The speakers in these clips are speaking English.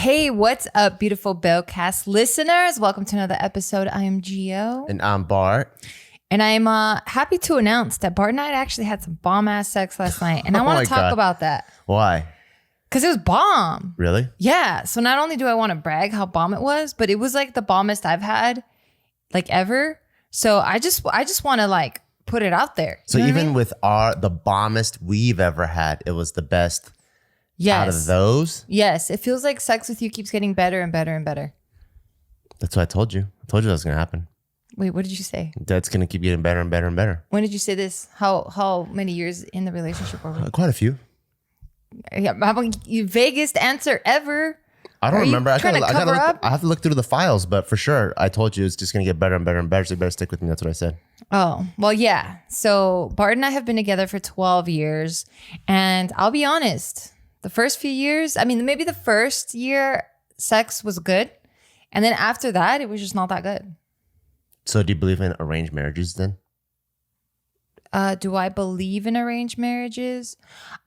Hey, what's up, beautiful Bellcast listeners? Welcome to another episode. I am Gio. And I'm Bart. And I'm happy to announce that Bart and I actually had some bomb-ass sex last night. And I want to talk about that. Why? Because it was bomb. Really? Yeah. So not only do I want to brag how bomb it was, but it was like the bombest I've had like ever. So I just want to like put it out there. So even with the bombest we've ever had, it was the best out of those? Yes. It feels like sex with you keeps getting better and better and better. That's what I told you. I told you that was going to happen. Wait, what did you say? That's going to keep getting better and better and better. When did you say this? How many years in the relationship were we? Quite a few. Yeah, how about you? Vaguest answer ever. I don't remember. I have to look through the files, but for sure, I told you it's just going to get better and better and better. So you better stick with me. That's what I said. Oh, well, yeah. So Bart and I have been together for 12 years. And I'll be honest, the first few years, I mean, maybe the first year, sex was good. And then after that, it was just not that good. So do you believe in arranged marriages then? Do I believe in arranged marriages?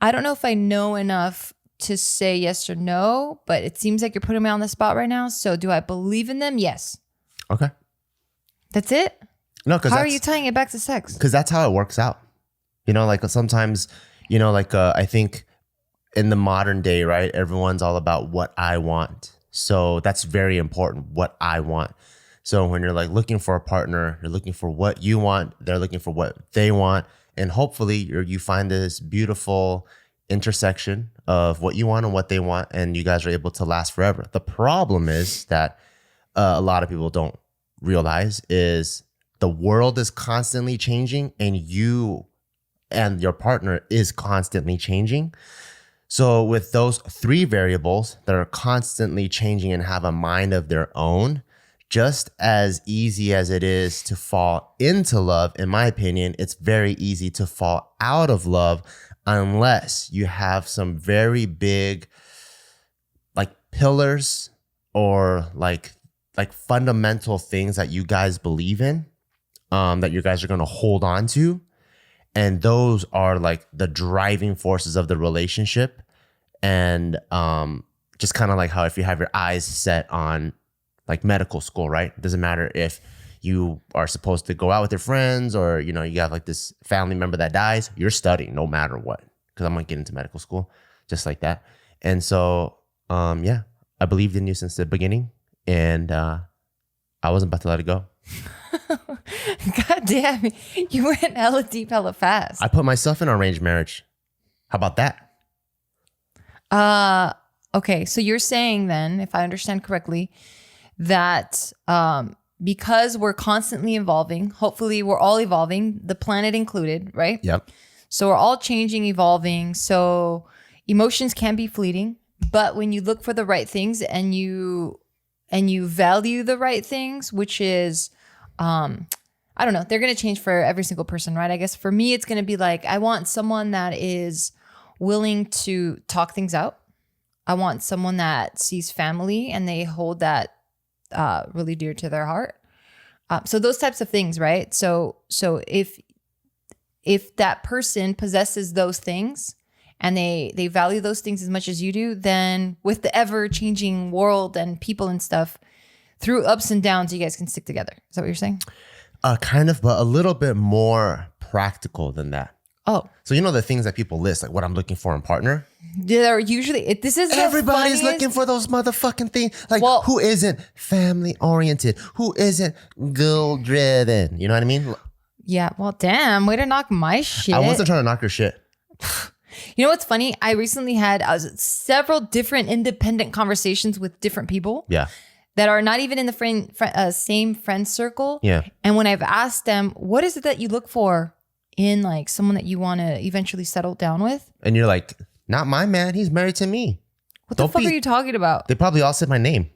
I don't know if I know enough to say yes or no, but it seems like you're putting me on the spot right now. So do I believe in them? Yes. Okay. That's it? No, because how are you tying it back to sex? Because that's how it works out. You know, like sometimes, you know, like I think in the modern day, right, everyone's all about what I want. So that's very important, what I want. So when you're like looking for a partner, you're looking for what you want, they're looking for what they want. And hopefully you find this beautiful intersection of what you want and what they want, and you guys are able to last forever. The problem is that a lot of people don't realize is the world is constantly changing and you and your partner is constantly changing. So with those three variables that are constantly changing and have a mind of their own, just as easy as it is to fall into love, in my opinion, it's very easy to fall out of love unless you have some very big like pillars or like fundamental things that you guys believe in, that you guys are going to hold on to. And those are like the driving forces of the relationship. And just kind of like how if you have your eyes set on like medical school, right? It doesn't matter if you are supposed to go out with your friends or, you know, you have like this family member that dies, you're studying no matter what. Because I'm going to get into medical school just like that. And so, yeah, I believed in you since the beginning. And I wasn't about to let it go. God damn, you went hella deep, hella fast. I put myself in an arranged marriage. How about that? Okay, so you're saying then, if I understand correctly, that because we're constantly evolving, hopefully we're all evolving, the planet included, right? Yep. So we're all changing, evolving. So emotions can be fleeting, but when you look for the right things and you value the right things, which is, I don't know, they're going to change for every single person, right? I guess for me, it's going to be like, I want someone that is willing to talk things out. I want someone that sees family and they hold that really dear to their heart. So those types of things, right? So if that person possesses those things and they value those things as much as you do, then with the ever-changing world and people and stuff, through ups and downs, you guys can stick together. Is that what you're saying? Kind of, but a little bit more practical than that. Oh. So you know the things that people list, like what I'm looking for in a partner? They're usually, this is everybody's looking for those motherfucking things. Like, well, who isn't family-oriented? Who isn't goal-driven? You know what I mean? Yeah, well, damn, way to knock my shit. I wasn't trying to knock your shit. You know what's funny? I recently had several different independent conversations with different people. Yeah. That are not even in the same friend circle. Yeah. And when I've asked them, what is it that you look for in like someone that you want to eventually settle down with? And you're like, not my man. He's married to me. What the fuck are you talking about? They probably all said my name.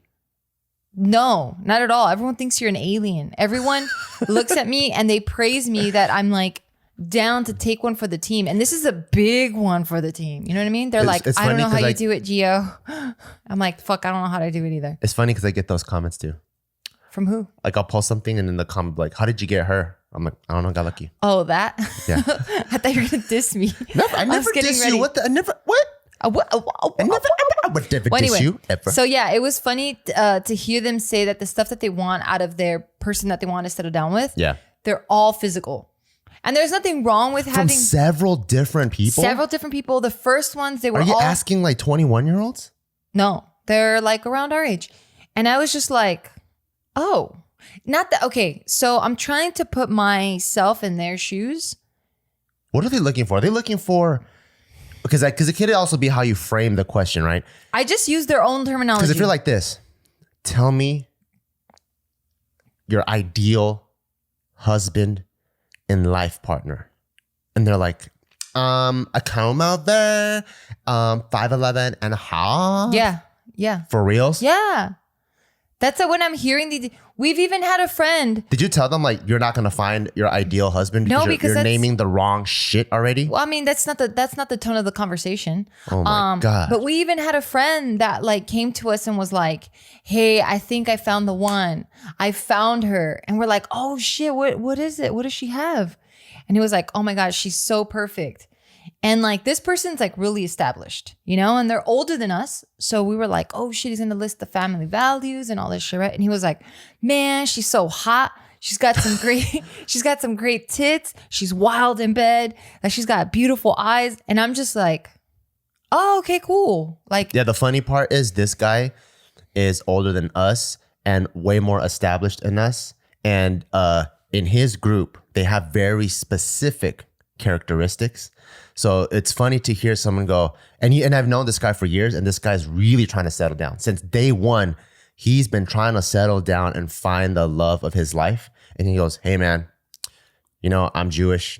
No, not at all. Everyone thinks you're an alien. Everyone looks at me and they praise me that I'm like down to take one for the team. And this is a big one for the team. You know what I mean? They're like, I don't know how you do it, Gio. I'm like, fuck, I don't know how to do it either. It's funny because I get those comments too. From who? Like I'll post something and in the comment like, how did you get her? I'm like, I don't know, got lucky. Oh, that? Yeah. I thought you were going to diss me. I never diss you. What? I never ever would never Well, diss anyway, you ever. so yeah, it was funny to hear them say that the stuff that they want out of their person that they want to settle down with, Yeah. they're all physical. And there's nothing wrong with From having several different people. several different people. The first ones, they were Are you all asking like 21-year-olds? no, they're like around our age. And I was just like, oh, not that. Okay, so I'm trying to put myself in their shoes. What are they looking for? Are they looking for, because it could also be how you frame the question, right? I just use their own terminology. Because if you're like this, tell me your ideal husband and life partner. And they're like, a comb over, 5'11" and a half. Yeah. For reals? Yeah. That's when I'm hearing we've even had a friend. Did you tell them like you're not gonna find your ideal husband No, because because you're that's- naming the wrong shit already? Well, I mean, that's not the tone of the conversation. Oh my God. But we even had a friend that like came to us and was like, "Hey, I think I found the one. I found her." And we're like, "Oh shit, what is it? What does she have?" And he was like, "Oh my gosh, she's so perfect." And like this person's like really established, and they're older than us. So we were like, oh shit, he's gonna list the family values and all this shit, right? And he was like, man, she's so hot. She's got some great tits. She's wild in bed. Like she's got beautiful eyes. And I'm just like, oh, okay, cool. Like, Yeah, the funny part is this guy is older than us and way more established than us. And in his group, they have very specific characteristics. So it's funny to hear someone go, and I've known this guy for years, and this guy's really trying to settle down. Since day one, he's been trying to settle down and find the love of his life. And he goes, hey man, I'm Jewish.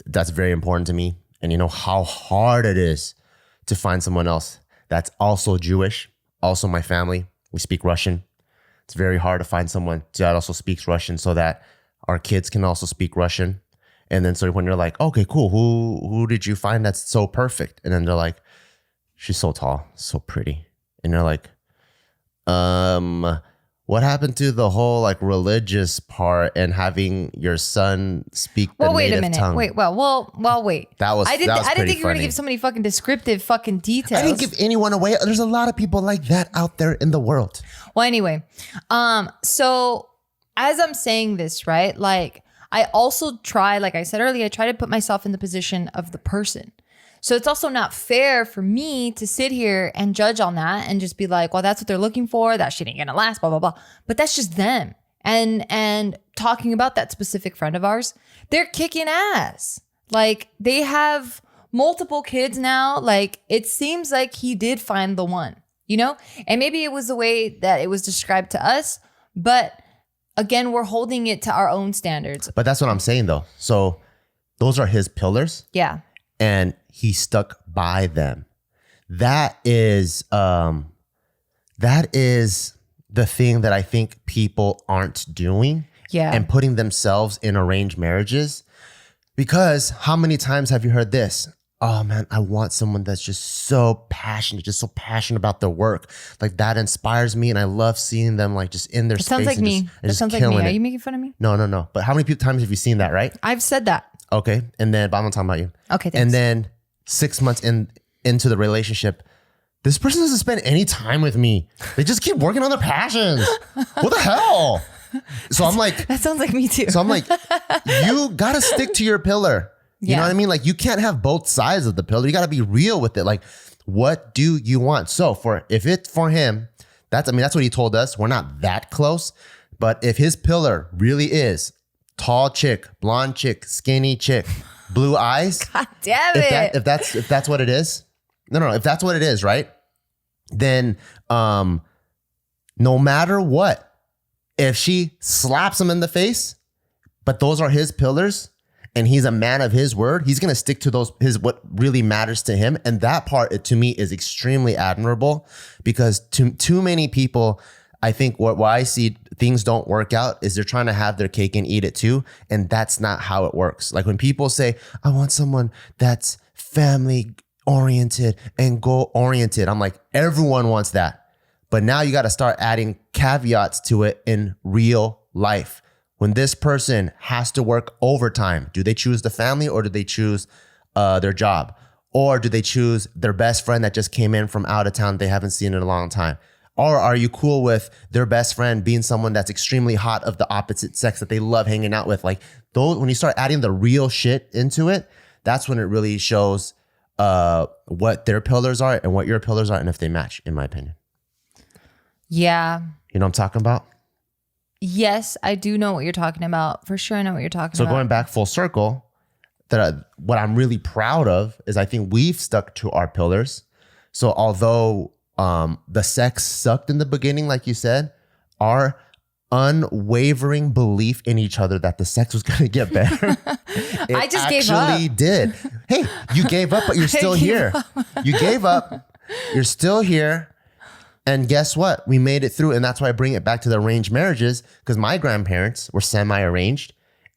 That's very important to me. And you know how hard it is to find someone else that's also Jewish, also my family. We speak Russian. It's very hard to find someone that also speaks Russian so that our kids can also speak Russian. And then so when you're like, okay, cool. Who did you find that's so perfect? And then they're like, she's so tall, so pretty. And you're like, what happened to the whole like religious part and having your son speak the wait native a minute. tongue? Wait. Wait. That was I didn't think pretty you were gonna funny. give so many fucking descriptive fucking details. I didn't give anyone away. There's a lot of people like that out there in the world. Well, anyway, so as I'm saying this, right, like I also try, like I said earlier, I try to put myself in the position of the person. So it's also not fair for me to sit here and judge on that and just be like, well, that's what they're looking for. That shit ain't gonna last, blah, blah, blah. But that's just them. And talking about that specific friend of ours, they're kicking ass. Like they have multiple kids now. Like it seems like he did find the one, and maybe it was the way that it was described to us, but again, we're holding it to our own standards. But that's what I'm saying though. So those are his pillars. Yeah. And he stuck by them. That is the thing that I think people aren't doing. Yeah. And putting themselves in arranged marriages. Because how many times have you heard this? Oh man, I want someone that's just so passionate about their work. Like that inspires me, and I love seeing them like just in their space. Sounds like me. That sounds like me. Are you making fun of me? No. But how many times have you seen that, right? I've said that. Okay. And then, but I'm not talking about you. Okay, thanks. And then 6 months into the relationship, this person doesn't spend any time with me. They just keep working on their passions. What the hell? So I'm like, that sounds like me too. So I'm like, you gotta stick to your pillar. You know what I mean? Like you can't have both sides of the pillar. You gotta be real with it. Like, what do you want? So if it's for him, that's what he told us. We're not that close. But if his pillar really is tall chick, blonde chick, skinny chick, blue eyes. God damn it. If that's what it is. No. If that's what it is, right? Then no matter what, if she slaps him in the face, but those are his pillars and he's a man of his word, he's going to stick to what really matters to him. And that part to me is extremely admirable because too many people, I think why I see things don't work out is they're trying to have their cake and eat it too. And that's not how it works. Like when people say, I want someone that's family oriented and goal oriented. I'm like, everyone wants that. But now you got to start adding caveats to it in real life. When this person has to work overtime, do they choose the family or do they choose their job? Or do they choose their best friend that just came in from out of town they haven't seen in a long time? Or are you cool with their best friend being someone that's extremely hot of the opposite sex that they love hanging out with? Like those, when you start adding the real shit into it, that's when it really shows what their pillars are and what your pillars are and if they match, in my opinion. Yeah. You know what I'm talking about? Yes, I do know what you're talking about. For sure, I know what you're talking about. So going back full circle, what I'm really proud of is I think we've stuck to our pillars. So although the sex sucked in the beginning, like you said, our unwavering belief in each other that the sex was going to get better. I just gave up. Actually did. Hey, you gave up, but you're still here. You gave up. You're still here. And guess what? We made it through. And that's why I bring it back to the arranged marriages, because my grandparents were semi-arranged.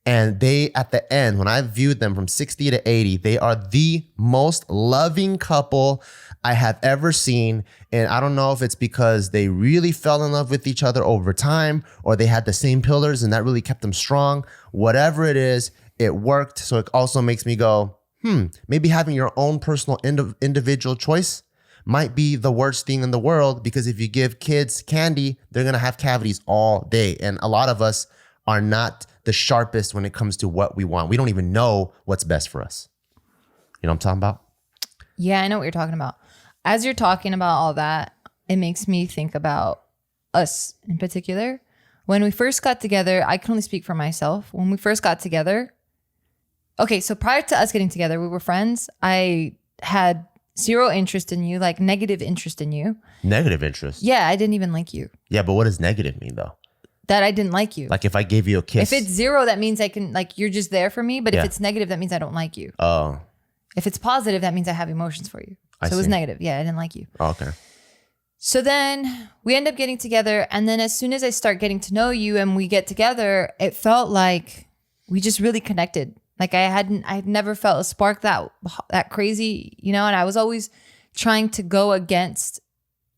And they, at the end, when I viewed them from 60 to 80, they are the most loving couple I have ever seen. And I don't know if it's because they really fell in love with each other over time, or they had the same pillars and that really kept them strong. Whatever it is, it worked. So it also makes me go, maybe having your own personal individual choice might be the worst thing in the world, because if you give kids candy, they're going to have cavities all day. And a lot of us are not the sharpest when it comes to what we want. We don't even know what's best for us. You know what I'm talking about? Yeah, I know what you're talking about. As you're talking about all that, it makes me think about us in particular. When we first got together, I can only speak for myself. When we first got together, okay, so prior to us getting together, we were friends. I had zero interest in you, like negative interest in you. Negative interest? Yeah, I didn't even like you. Yeah, but what does negative mean though? That I didn't like you. Like if I gave you a kiss. If it's zero, that means I can, like, you're just there for me. But Yeah. if it's negative, that means I don't like you. Oh, If it's positive, that means I have emotions for you. I So it was see. negative. Yeah, I didn't like you. okay. So then we end up getting together. And then as soon as I start getting to know you and we get together, it felt like we just really connected. Like I'd never felt a spark that crazy, you know, and I was always trying to go against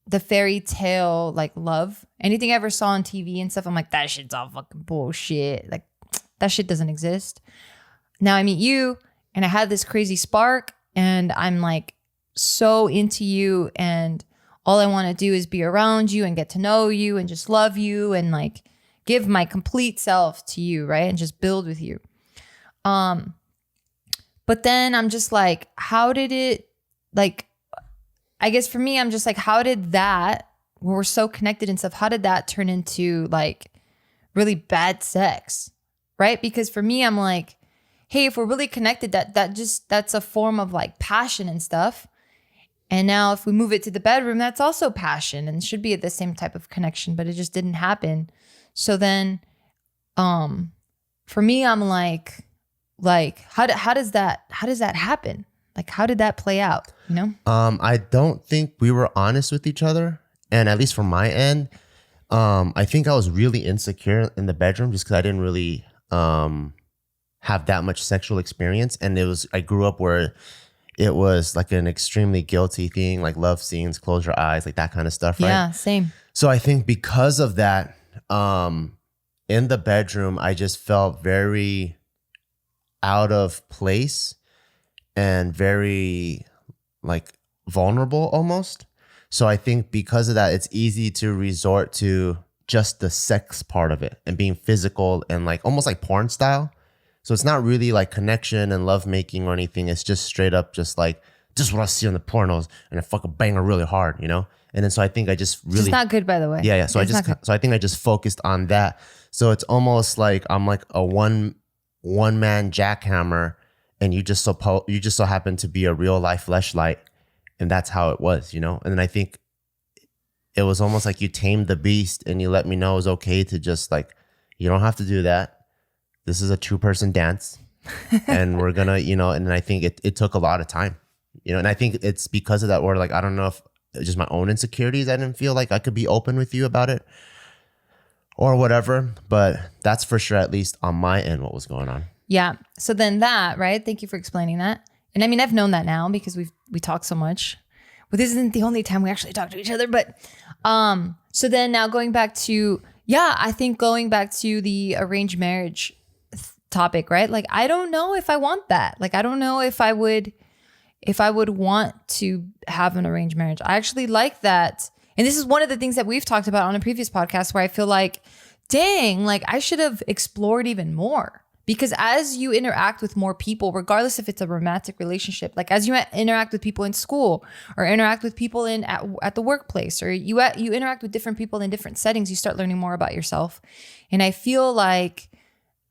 the fairy tale, like love. Anything I ever saw on TV and stuff, I'm like, that shit's all fucking bullshit. Like that shit doesn't exist. Now I meet you and I had this crazy spark and I'm like so into you, and all I want to do is be around you and get to know you and just love you and like give my complete self to you, right? And just build with you. But then I'm just like, how did it, like, I guess for me, I'm just like, how did that, when we're so connected and stuff, how did that turn into like really bad sex, right? Because for me, I'm like, hey, if we're really connected, that's a form of like passion and stuff. And now if we move it to the bedroom, that's also passion and should be at the same type of connection, but it just didn't happen. So then, for me, I'm like, how does that happen? Like, how did that play out? You know? I don't think we were honest with each other. And at least from my end, I think I was really insecure in the bedroom just because I didn't really have that much sexual experience. And I grew up where it was like an extremely guilty thing, like love scenes, close your eyes, like that kind of stuff, right? Yeah, same. So I think because of that, in the bedroom, I just felt very out of place and very like vulnerable almost. So I think because of that, it's easy to resort to just the sex part of it and being physical and like almost like porn style. So it's not really like connection and love making or anything. It's just straight up just like, just what I see on the pornos and I fucking bang her really hard, you know? And then so I think I just really... It's not good, by the way. Yeah. So I think I just focused on that. So it's almost like I'm like a one man jackhammer and you just so happen to be a real life fleshlight. And that's how it was, you know? And then I think it was almost like you tamed the beast and you let me know it was okay to just like, you don't have to do that. This is a 2-person dance and we're gonna, you know, and I think it took a lot of time, you know, and I think it's because of that word, like, I don't know if it's just my own insecurities. I didn't feel like I could be open with you about it or whatever, but that's for sure, at least on my end, what was going on. Yeah. So then that, right? Thank you for explaining that. And I mean, I've known that now because we talk so much. But this isn't the only time we actually talk to each other. But so then now going back to, I think going back to the arranged marriage topic, right? Like, I don't know if I want that. Like, I don't know if I would, if I would want to have an arranged marriage. I actually like that. And this is one of the things that we've talked about on a previous podcast where I feel like, dang, like I should have explored even more. Because as you interact with more people, regardless if it's a romantic relationship, like as you interact with people in school or interact with people at the workplace, or you interact with different people in different settings, you start learning more about yourself. And I feel like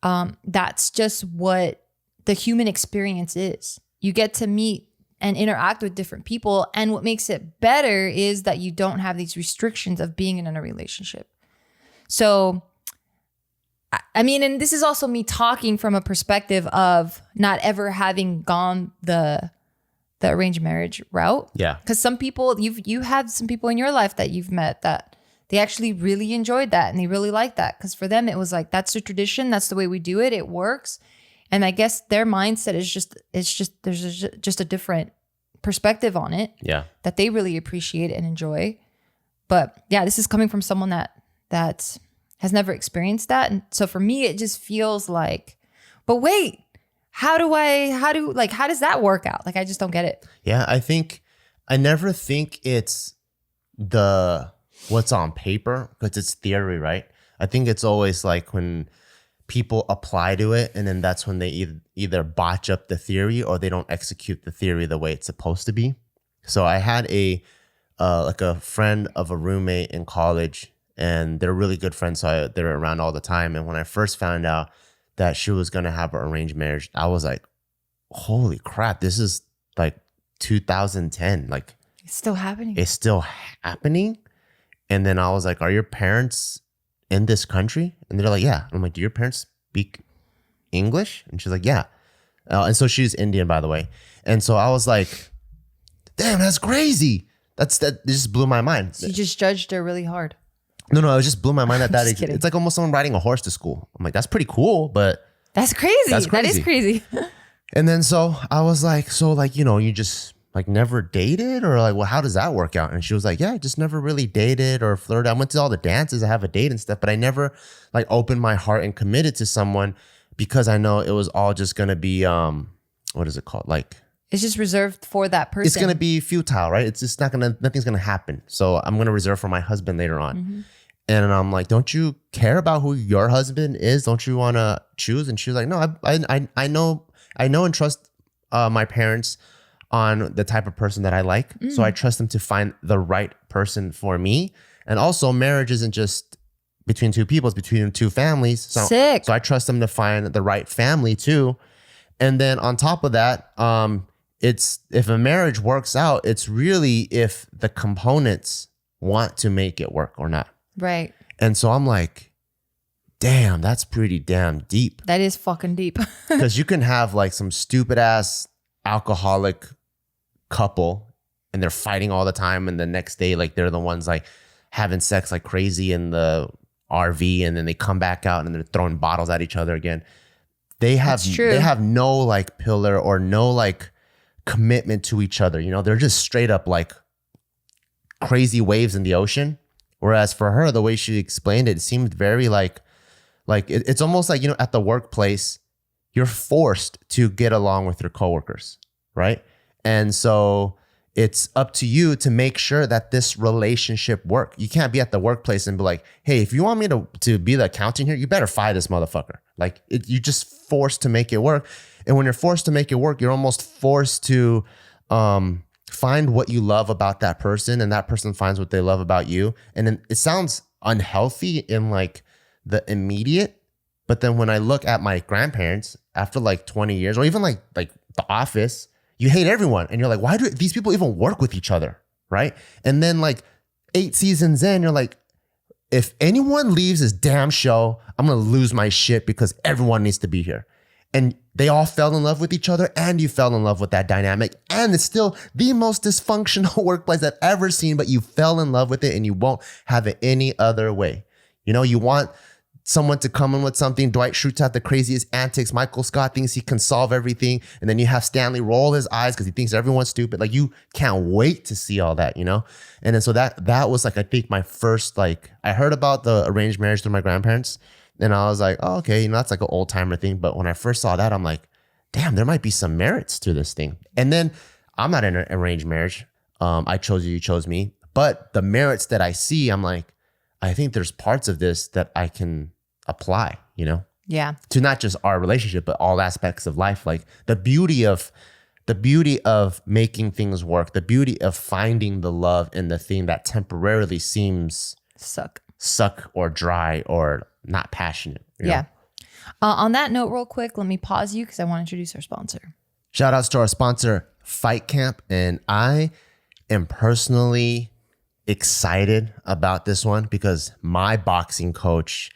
that's just what the human experience is. You get to meet and interact with different people. And what makes it better is that you don't have these restrictions of being in a relationship. So I mean, and this is also me talking from a perspective of not ever having gone the arranged marriage route. Yeah. Because some people, you have some people in your life that you've met that they actually really enjoyed that and they really liked that. Because for them, it was like, that's the tradition. That's the way we do it. It works. And I guess their mindset is there's just a different perspective on it. Yeah. That they really appreciate and enjoy. But yeah, this is coming from someone that has never experienced that. And so for me, it just feels like, but wait, how does that work out? Like, I just don't get it. Yeah. I never think it's what's on paper, because it's theory, right? I think it's always like when people apply to it, and then that's when they either botch up the theory or they don't execute the theory the way it's supposed to be. So I had a friend of a roommate in college, and they're really good friends, so they're around all the time. And when I first found out that she was going to have an arranged marriage, I was like, holy crap, this is like 2010. Like, It's still happening. It's still happening. And then I was like, are your parents in this country? And they're like, yeah. I'm like, do your parents speak English? And she's like, yeah. And so she's Indian, by the way. And so I was like, damn, that's crazy. That just blew my mind. So you just judged her really hard. No, it just blew my mind that Just kidding. it's like almost someone riding a horse to school. I'm like, that's pretty cool, but That's crazy. That is crazy. And then so I was like, you just like never dated, or like, well, how does that work out? And she was like, yeah, I just never really dated or flirted. I went to all the dances, I have a date and stuff, but I never like opened my heart and committed to someone, because I know it was all just gonna be what is it called? Like, It's just reserved for that person. it's gonna be futile, right? It's just nothing's gonna happen. So I'm gonna reserve for my husband later on. Mm-hmm. And I'm like, don't you care about who your husband is? Don't you want to choose? And she was like, no, I know and trust my parents on the type of person that I like. So I trust them to find the right person for me. And also, marriage isn't just between two people, it's between two families. Sick. So I trust them to find the right family too. And then on top of that, it's if a marriage works out, it's really if the components want to make it work or not. Right. And so I'm like, damn, that's pretty damn deep. That is fucking deep. Because you can have like some stupid ass alcoholic couple and they're fighting all the time. And the next day, like they're the ones like having sex like crazy in the RV. And then they come back out and they're throwing bottles at each other again. They have no like pillar or no like commitment to each other. You know, they're just straight up like crazy waves in the ocean. Whereas for her, the way she explained it seemed very like it's almost like, you know, at the workplace, you're forced to get along with your coworkers, right? And so it's up to you to make sure that this relationship work. You can't be at the workplace and be like, hey, if you want me to be the accountant here, you better fire this motherfucker. Like you're just forced to make it work. And when you're forced to make it work, you're almost forced to find what you love about that person, and that person finds what they love about you. And then it sounds unhealthy in like the immediate, but then when I look at my grandparents after like 20 years, or even like The Office, you hate everyone and you're like, why do these people even work with each other, right? And then like 8 seasons in, you're like, if anyone leaves this damn show, I'm gonna lose my shit because everyone needs to be here. And they all fell in love with each other, and you fell in love with that dynamic. And it's still the most dysfunctional workplace I've ever seen, but you fell in love with it and you won't have it any other way. You know, you want someone to come in with something. Dwight shoots out the craziest antics. Michael Scott thinks he can solve everything. And then you have Stanley roll his eyes because he thinks everyone's stupid. Like, you can't wait to see all that, you know? And then so that was like, I think my first, like, I heard about the arranged marriage through my grandparents. And I was like, oh, okay, you know, that's like an old timer thing. But when I first saw that, I'm like, damn, there might be some merits to this thing. And then I'm not in an arranged marriage. I chose you chose me. But the merits that I see, I'm like, I think there's parts of this that I can apply, Yeah. to not just our relationship, but all aspects of life. Like the beauty of making things work, the beauty of finding the love in the thing that temporarily seems suck or dry or not passionate. Yeah. On that note, real quick, let me pause you because I want to introduce our sponsor. Shout outs to our sponsor, Fight Camp. And I am personally excited about this one because my boxing coach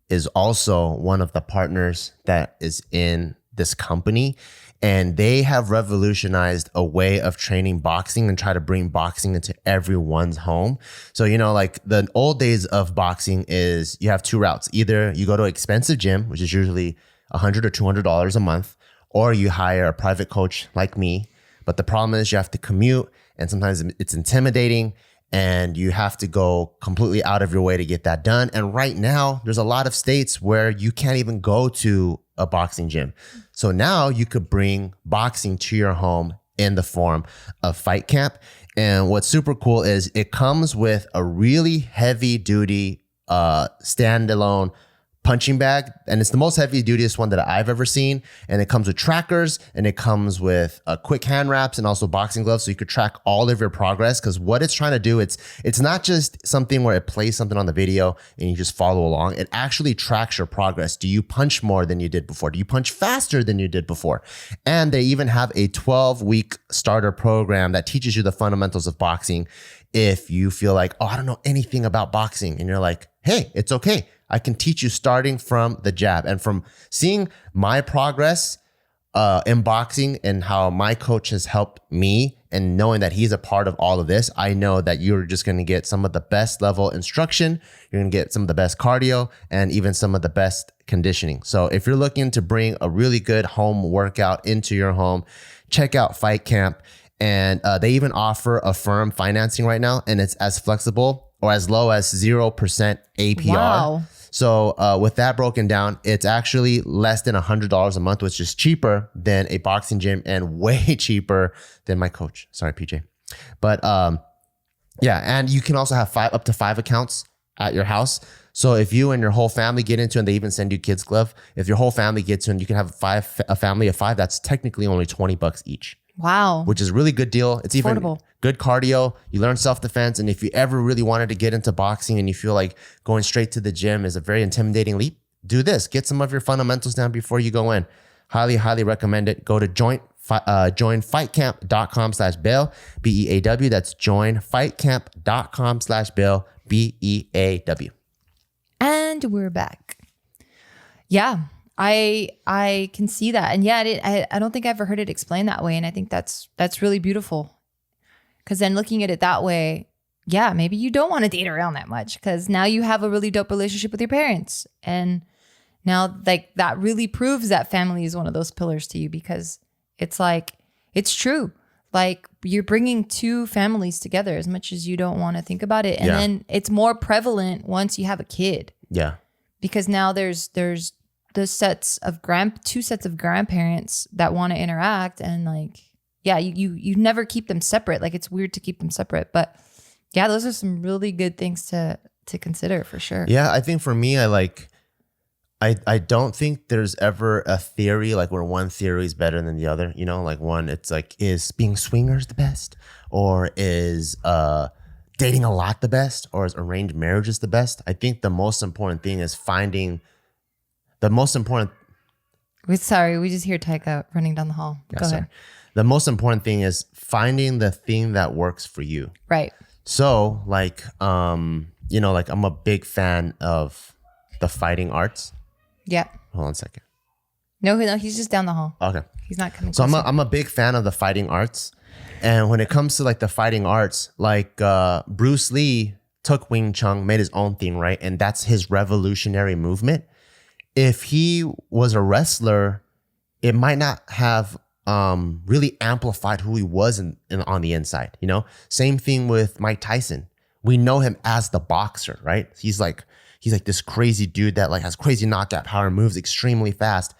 is also one of the partners that is in this company. And they have revolutionized a way of training boxing and try to bring boxing into everyone's home. So, like the old days of boxing is you have two routes. Either you go to an expensive gym, which is usually $100 or $200 a month, or you hire a private coach like me. But the problem is you have to commute and sometimes it's intimidating and you have to go completely out of your way to get that done. And right now there's a lot of states where you can't even go to a boxing gym. So now you could bring boxing to your home in the form of Fight Camp. And what's super cool is it comes with a really heavy duty standalone punching bag, and it's the most heavy dutyest one that I've ever seen. And it comes with trackers, and it comes with quick hand wraps and also boxing gloves, so you could track all of your progress. Because what it's trying to do, it's not just something where it plays something on the video and you just follow along. It actually tracks your progress. Do you punch more than you did before? Do you punch faster than you did before? And they even have a 12-week starter program that teaches you the fundamentals of boxing. If you feel like, oh, I don't know anything about boxing, and you're like, hey, it's okay. I can teach you starting from the jab. And from seeing my progress in boxing and how my coach has helped me and knowing that he's a part of all of this, I know that you're just going to get some of the best level instruction. You're going to get some of the best cardio and even some of the best conditioning. So if you're looking to bring a really good home workout into your home, check out Fight Camp. And they even offer a firm financing right now, and it's as flexible or as low as 0% APR. Wow. So with that broken down, it's actually less than $100 a month, which is cheaper than a boxing gym and way cheaper than my coach. Sorry, PJ. But yeah, and you can also have up to 5 accounts at your house. So if you and your whole family get into it, and they even send you kids glove, if your whole family gets in, you can have a family of 5. That's technically only $20 each. Wow. Which is a really good deal. It's even affordable. Good cardio. You learn self-defense. And if you ever really wanted to get into boxing and you feel like going straight to the gym is a very intimidating leap, do this. Get some of your fundamentals down before you go in. Highly, highly recommend it. Go to joinfightcamp.com/Bail, BEAW. That's joinfightcamp.com/Bail, BEAW. And we're back. Yeah. I can see that. And yeah, I don't think I've ever heard it explained that way. And I think that's really beautiful. Because then looking at it that way, yeah, maybe you don't want to date around that much because now you have a really dope relationship with your parents. And now like that really proves that family is one of those pillars to you because it's like, it's true. Like you're bringing 2 families together as much as you don't want to think about it. And then it's more prevalent once you have a kid. Yeah. Because now there's the 2 sets of grandparents that want to interact and like, yeah, you never keep them separate. Like it's weird to keep them separate, but yeah, those are some really good things to consider for sure. Yeah, I think for me, I don't think there's ever a theory like where one theory is better than the other. Like one, it's like, is being swingers the best, or is dating a lot the best, or is arranged marriages the best? I think the most important thing is finding the most important. Sorry, we just hear Taika running down the hall. Go ahead. The most important thing is finding the thing that works for you. Right. So like, like I'm a big fan of the fighting arts. Yeah. Hold on a second. No, he's just down the hall. Okay. He's not coming. So I'm a big fan of the fighting arts. And when it comes to like the fighting arts, like Bruce Lee took Wing Chun, made his own thing, right? And that's his revolutionary movement. If he was a wrestler, it might not have really amplified who he was on the inside, Same thing with Mike Tyson. We know him as the boxer, right? He's like this crazy dude that like has crazy knockout power and moves extremely fast.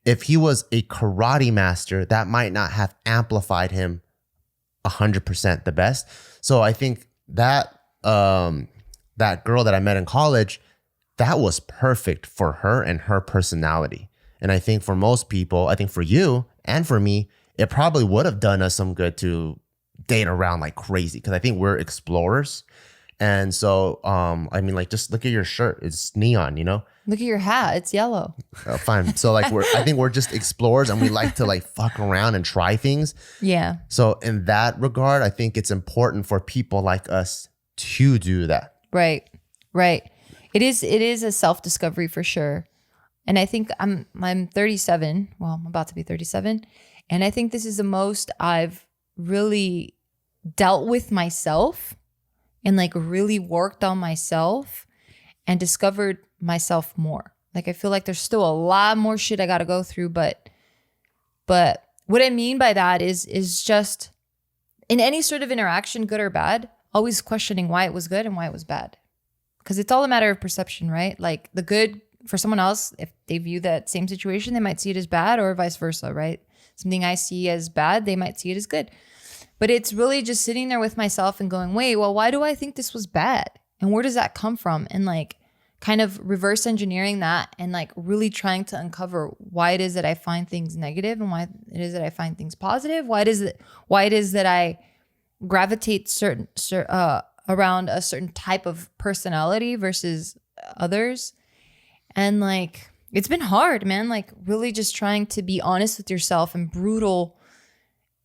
If he was a karate master, that might not have amplified him 100% the best. So I think that that girl that I met in college, that was perfect for her and her personality. And I think for most people, I think for you and for me, it probably would have done us some good to date around like crazy, because I think we're explorers. And so, I mean, like, just look at your shirt. It's neon, you know? Look at your hat. It's yellow. Fine. So like, I think we're just explorers, and we like to like fuck around and try things. Yeah. So in that regard, I think it's important for people like us to do that. Right. Right. It is a self-discovery for sure. And I think I'm 37. Well, I'm about to be 37. And I think this is the most I've really dealt with myself and like really worked on myself and discovered myself more. Like, I feel like there's still a lot more shit I got to go through, but what I mean by that is just in any sort of interaction, good or bad, always questioning why it was good and why it was bad. Because it's all a matter of perception, right? Like, the good for someone else, if they view that same situation, they might see it as bad, or vice versa, right? Something I see as bad, they might see it as good. But it's really just sitting there with myself and going, wait, well, why do I think this was bad? And where does that come from? And like kind of reverse engineering that and like really trying to uncover why it is that I find things negative and why it is that I find things positive. Why it is that I gravitate around a certain type of personality versus others. And like, it's been hard, man. Like, really just trying to be honest with yourself and brutal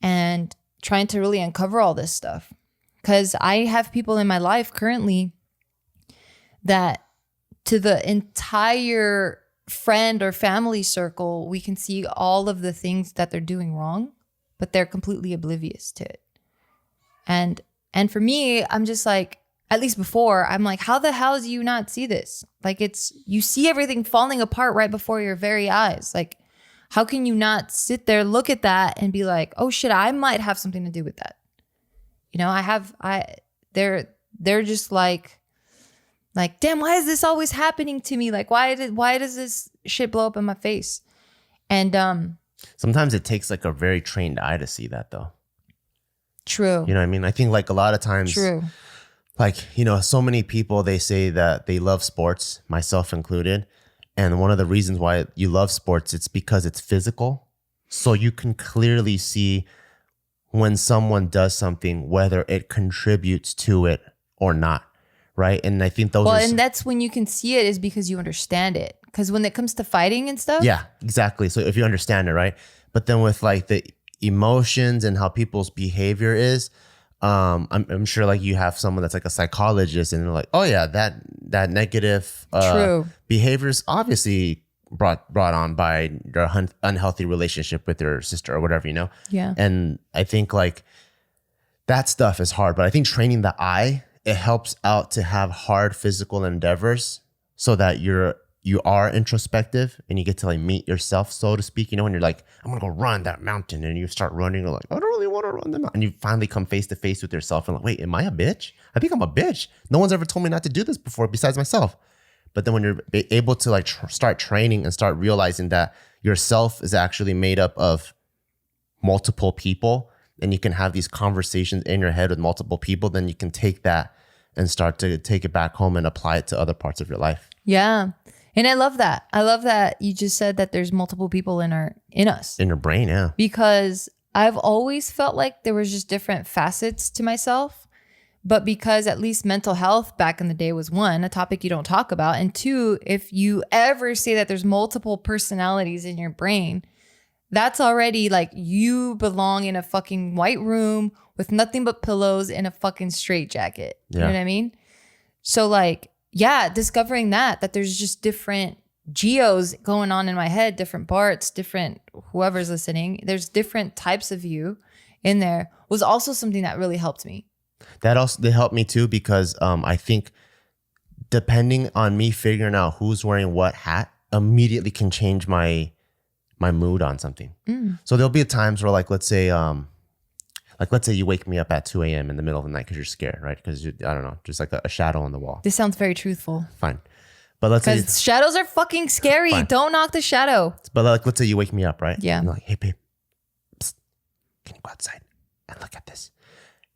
and trying to really uncover all this stuff. Because I have people in my life currently that to the entire friend or family circle, we can see all of the things that they're doing wrong, but they're completely oblivious to it. And for me, I'm just like, at least before, I'm like, how the hell do you not see this? Like, you see everything falling apart right before your very eyes. Like, how can you not sit there, look at that and be like, oh shit, I might have something to do with that. You know, they're just like, damn, why is this always happening to me? Like, why does this shit blow up in my face? And sometimes it takes like a very trained eye to see that, though. True. You know what I mean? I think like a lot of times, true. Like, you know, so many people, they say that they love sports, myself included. And one of the reasons why you love sports, it's because it's physical. So you can clearly see when someone does something, whether it contributes to it or not. Right. And I think and that's when you can see it, is because you understand it. Because when it comes to fighting and stuff. Yeah, exactly. So if you understand it, right. But then with like the emotions and how people's behavior is, I'm sure like you have someone that's like a psychologist and they're like, oh yeah, that negative behavior is obviously brought on by your unhealthy relationship with your sister or whatever, you know? Yeah. And I think like that stuff is hard, but I think training the eye, it helps out to have hard physical endeavors so that you are introspective and you get to like meet yourself, so to speak, you know, when you're like, I'm gonna go run that mountain, and you start running, you're like, I don't really want to run the mountain. And you finally come face to face with yourself and like, wait, am I a bitch? I think I'm a bitch. No one's ever told me not to do this before besides myself. But then when you're able to like start training and start realizing that yourself is actually made up of multiple people, and you can have these conversations in your head with multiple people, then you can take that and start to take it back home and apply it to other parts of your life. Yeah. And I love that. I love that you just said that there's multiple people in us. In your brain, yeah. Because I've always felt like there was just different facets to myself. But because at least mental health back in the day was one, a topic you don't talk about. And two, if you ever say that there's multiple personalities in your brain, that's already like you belong in a fucking white room with nothing but pillows and a fucking straitjacket. Yeah. You know what I mean? So like, yeah, discovering that there's just different geos going on in my head, different parts, different whoever's listening. There's different types of you in there was also something that really helped me. They helped me too, because I think depending on me figuring out who's wearing what hat immediately can change my mood on something. So there'll be times where let's say you wake me up at 2 a.m. in the middle of the night because you're scared, right? Because I don't know, just like a shadow on the wall. This sounds very truthful. Fine. But let's say because shadows are fucking scary. Fine. Don't knock the shadow. But let's say you wake me up, right? Yeah. And you're like, hey babe, psst, can you go outside and look at this?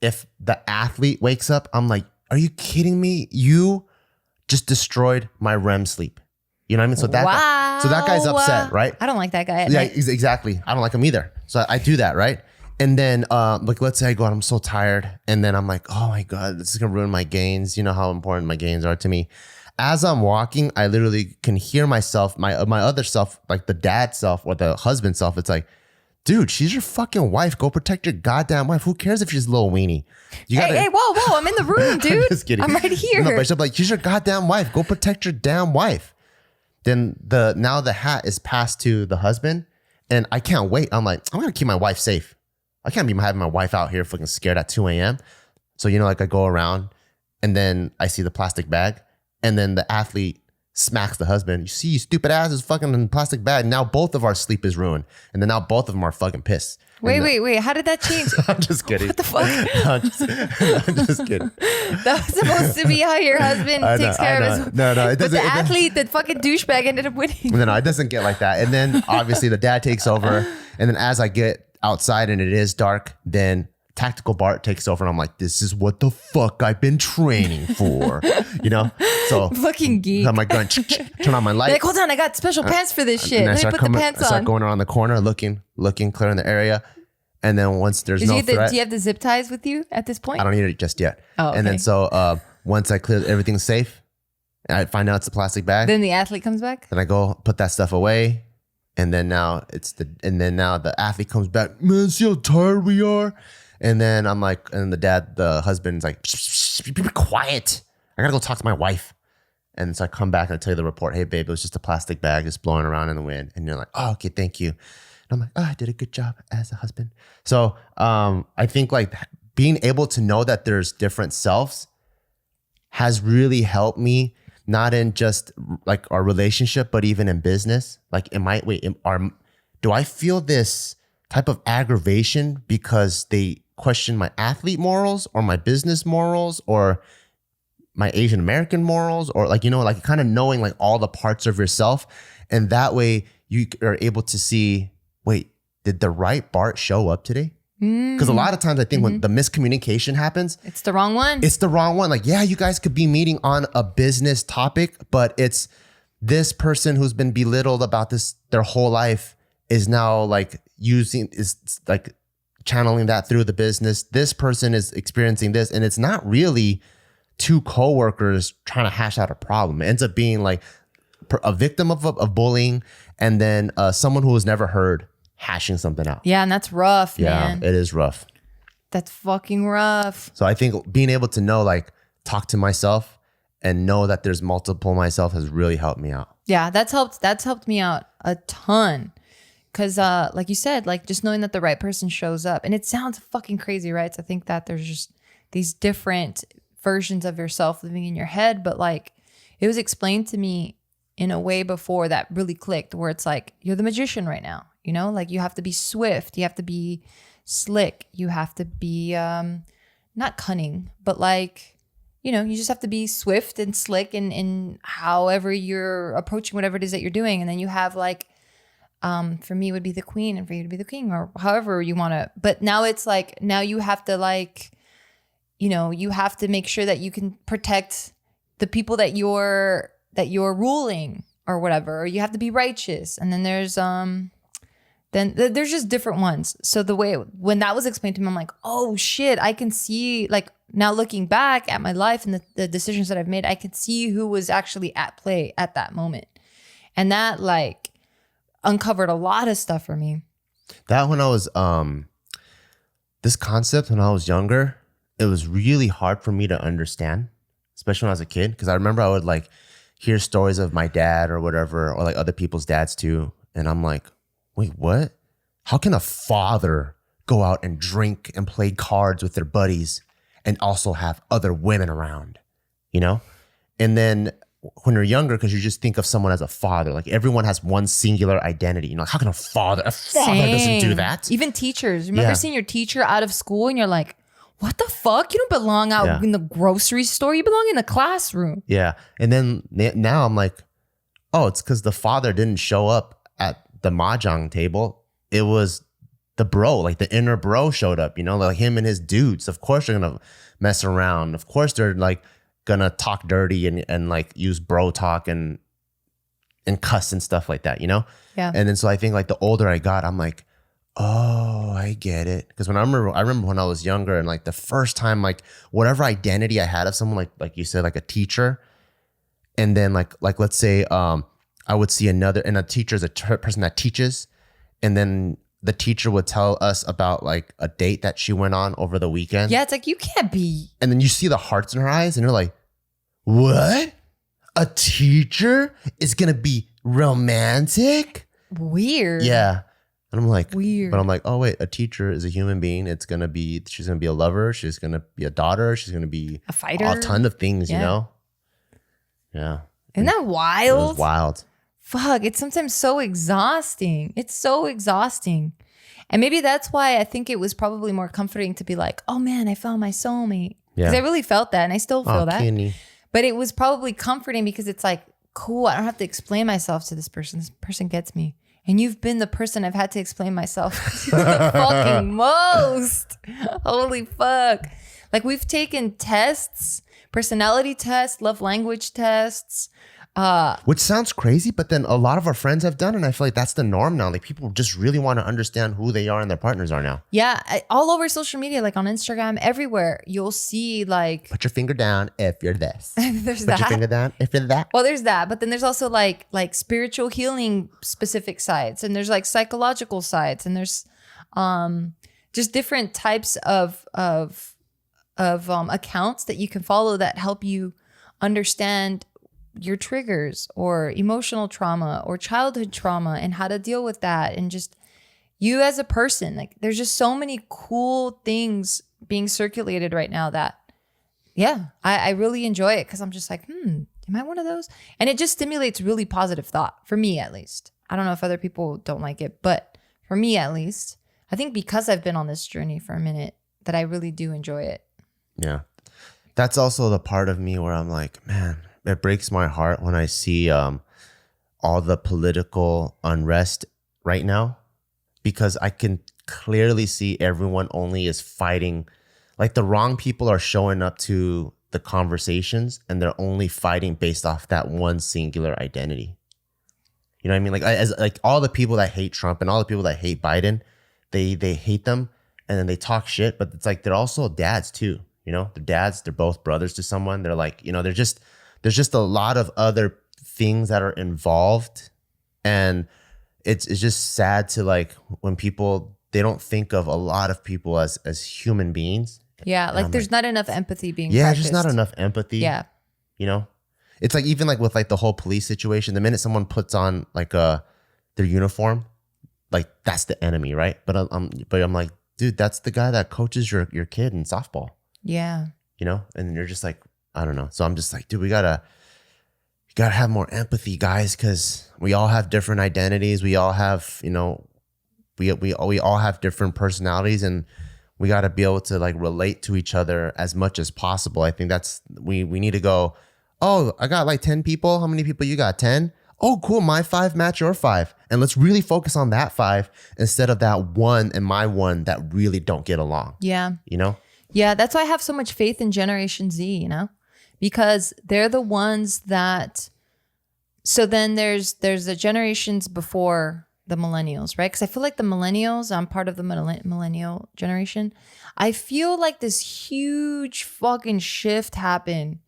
if the athlete wakes up, I'm like, are you kidding me? You just destroyed my REM sleep. You know what I mean? So that guy's upset, right? I don't like that guy at Yeah, night. exactly. I don't like him either. So I do that, right? And then like let's say I go out, I'm so tired, and then I'm like, oh my God, this is gonna ruin my gains. You know how important my gains are to me. As I'm walking, I literally can hear myself, my other self, like the dad self or the husband self. It's like, dude, she's your fucking wife. Go protect your goddamn wife. Who cares if she's a little weenie? Hey, whoa, I'm in the room, dude. I'm just kidding. I'm right here. No, but she's like, she's your goddamn wife. Go protect your damn wife. Then now the hat is passed to the husband, and I can't wait. I'm like, I'm gonna keep my wife safe. I can't be having my wife out here fucking scared at 2 a.m. So, you know, like I go around and then I see the plastic bag, and then the athlete smacks the husband. You see, you stupid ass is fucking in the plastic bag. Now both of our sleep is ruined. And then now both of them are fucking pissed. Wait. How did that change? I'm just kidding. What the fuck? No, I'm just kidding. That was supposed to be how your husband takes care of his. No, it doesn't. But the athlete, the fucking douchebag, ended up winning. No, it doesn't get like that. And then obviously the dad takes over. And then as I get outside and it is dark, then Tactical Bart takes over, and I'm like, this is what the fuck I've been training for, you know? So fucking geek. I'm like going, turn on my light. Like, hold on, I got special pants for this shit. And Let me put the pants I start on. going around the corner, looking, clearing the area. And then once there's no threat. Do you have the zip ties with you at this point? I don't need it just yet. Oh, okay. And then so once I clear everything's safe, and I find out it's a plastic bag. Then the athlete comes back? Then I go put that stuff away. And then now the athlete comes back. Man, see how tired we are? And then I'm like, and the husband's like, be quiet. I gotta go talk to my wife. And so I come back and I tell you the report. Hey, babe, it was just a plastic bag just blowing around in the wind. And you're like, oh, okay, thank you. And I'm like, oh, I did a good job as a husband. So I think like being able to know that there's different selves has really helped me, not in just like our relationship, but even in business. Like, do I feel this type of aggravation because they question my athlete morals or my business morals or my Asian American morals, or like, you know, like kind of knowing like all the parts of yourself. And that way you are able to see, wait, did the right Bart show up today? Because a lot of times I think when the miscommunication happens, it's the wrong one. It's the wrong one. Like, yeah, you guys could be meeting on a business topic, but it's this person who's been belittled about this their whole life is now like channeling that through the business. This person is experiencing this, and it's not really two coworkers trying to hash out a problem. It ends up being like a victim of bullying, and then someone who was never heard hashing something out. Yeah, and that's rough, man. Yeah, it is rough. That's fucking rough. So I think being able to know, like, talk to myself and know that there's multiple myself has really helped me out. Yeah, that's helped me out a ton. Because like you said, like just knowing that the right person shows up. And it sounds fucking crazy, right? To think that there's just these different versions of yourself living in your head. But like it was explained to me in a way before that really clicked, where it's like, you're the magician right now. You know, like you have to be swift. You have to be slick. You have to be not cunning, but like, you know, you just have to be swift and slick in however you're approaching whatever it is that you're doing. And then you have like, for me it would be the queen, and for you to be the king, or however you want to. But now it's like, now you have to like, you know, you have to make sure that you can protect the people that you're ruling or whatever, or you have to be righteous. And then there's just different ones. So the way, when that was explained to me, I'm like, oh shit, I can see, like now looking back at my life and the decisions that I've made, I can see who was actually at play at that moment. And that like uncovered a lot of stuff for me. That when I was, this concept when I was younger, it was really hard for me to understand, especially when I was a kid. Because I remember I would like hear stories of my dad or whatever, or like other people's dads too. And I'm like, wait, what? How can a father go out and drink and play cards with their buddies and also have other women around, you know? And then when you're younger, because you just think of someone as a father, like everyone has one singular identity. You know, how can a father doesn't do that? Even teachers. Remember seeing your teacher out of school and you're like, what the fuck? You don't belong out in the grocery store. You belong in the classroom. Yeah. And then now I'm like, oh, it's because the father didn't show up at the mahjong table. It was the bro, like the inner bro showed up, you know, like him and his dudes. Of course they're gonna mess around. Of course they're like gonna talk dirty and like use bro talk and cuss and stuff like that, you know? Yeah. And then so I think like the older I got, I'm like, oh, I get it. Because I remember when I was younger and like the first time, like whatever identity I had of someone, like you said, like a teacher, and then like let's say I would see another, and a teacher is a person that teaches, and then the teacher would tell us about like a date that she went on over the weekend. Yeah, it's like, you can't be. And then you see the hearts in her eyes and you're like, what? A teacher is going to be romantic? Weird. Yeah. And I'm like, weird. But I'm like, oh wait, a teacher is a human being. She's going to be a lover. She's going to be a daughter. She's going to be a fighter. A ton of things, you know? Yeah. Isn't that wild? It was wild. Fuck, it's sometimes so exhausting. It's so exhausting. And maybe that's why I think it was probably more comforting to be like, oh man, I found my soulmate. Because I really felt that, and I still feel that. Kenny. But it was probably comforting because it's like, cool, I don't have to explain myself to this person. This person gets me. And you've been the person I've had to explain myself to the fucking most. Holy fuck. Like, we've taken tests, personality tests, love language tests. Which sounds crazy, but then a lot of our friends have done, and I feel like that's the norm now. Like, people just really want to understand who they are and their partners are now. Yeah, all over social media, like on Instagram, everywhere, you'll see like, put your finger down if you're this. There's put that. your finger down if you're that. Well, there's that, but then there's also like spiritual healing specific sites, and there's like psychological sites, and there's just different types of accounts that you can follow that help you understand your triggers or emotional trauma or childhood trauma and how to deal with that, and just you as a person. Like, there's just so many cool things being circulated right now that, yeah, I really enjoy it, because I'm just like, am I one of those? And it just stimulates really positive thought, for me at least. I don't know if other people don't like it, but for me at least, I think because I've been on this journey for a minute, that I really do enjoy it. Yeah. That's also the part of me where I'm like, man, it breaks my heart when I see all the political unrest right now, because I can clearly see everyone only is fighting. Like, the wrong people are showing up to the conversations, and they're only fighting based off that one singular identity. You know what I mean? Like, as like all the people that hate Trump and all the people that hate Biden, they hate them, and then they talk shit. But it's like, they're also dads too. You know, they're dads. They're both brothers to someone. They're like, you know, there's just a lot of other things that are involved, and it's just sad to, like, when people, they don't think of a lot of people as human beings. Yeah, like there's not enough empathy being practiced. practiced. Just not enough empathy. Yeah. You know, it's like, even like with like the whole police situation, the minute someone puts on like their uniform, like, that's the enemy, right? But I'm like, dude, that's the guy that coaches your kid in softball. Yeah. You know, and you're just like, I don't know. So I'm just like, dude, we gotta have more empathy, guys, because we all have different identities. We all have, you know, we all have different personalities, and we got to be able to like relate to each other as much as possible. I think that's, we need to go, oh, I got like 10 people. How many people you got? 10? Oh, cool. My 5 match your 5. And let's really focus on that 5 instead of that 1 and my 1 that really don't get along. Yeah. You know? Yeah. That's why I have so much faith in Generation Z, you know, because they're the ones that, so then there's the generations before the millennials, right? Because I feel like the millennials, I'm part of the millennial generation. I feel like this huge fucking shift happened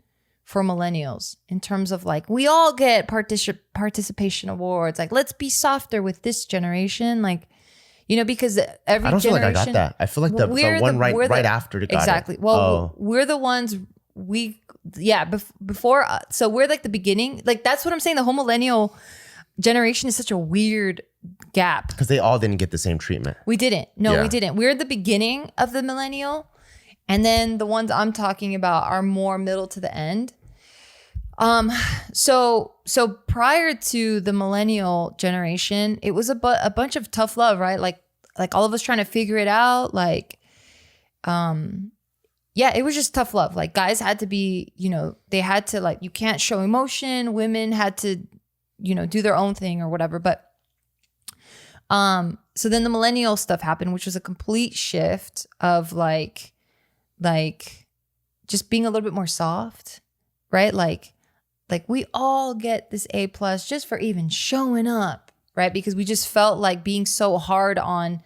for millennials in terms of like, we all get participation awards. Like, let's be softer with this generation. Like, you know, because every I don't feel like I got generation- that. I feel like the one right after it got exactly. it. Well, we're the ones before. So we're like the beginning. Like, that's what I'm saying. The whole millennial generation is such a weird gap. Because they all didn't get the same treatment. We didn't. No, Yeah. we didn't. We're the beginning of the millennial. And then the ones I'm talking about are more middle to the end. So prior to the millennial generation, it was a bunch of tough love, right? Like all of us trying to figure it out. Like, yeah, it was just tough love. Like, guys had to be, you know, they had to, like, you can't show emotion. Women had to, you know, do their own thing or whatever. But So then the millennial stuff happened, which was a complete shift of like just being a little bit more soft, right? Like we all get this A+ just for even showing up, right? Because we just felt like being so hard on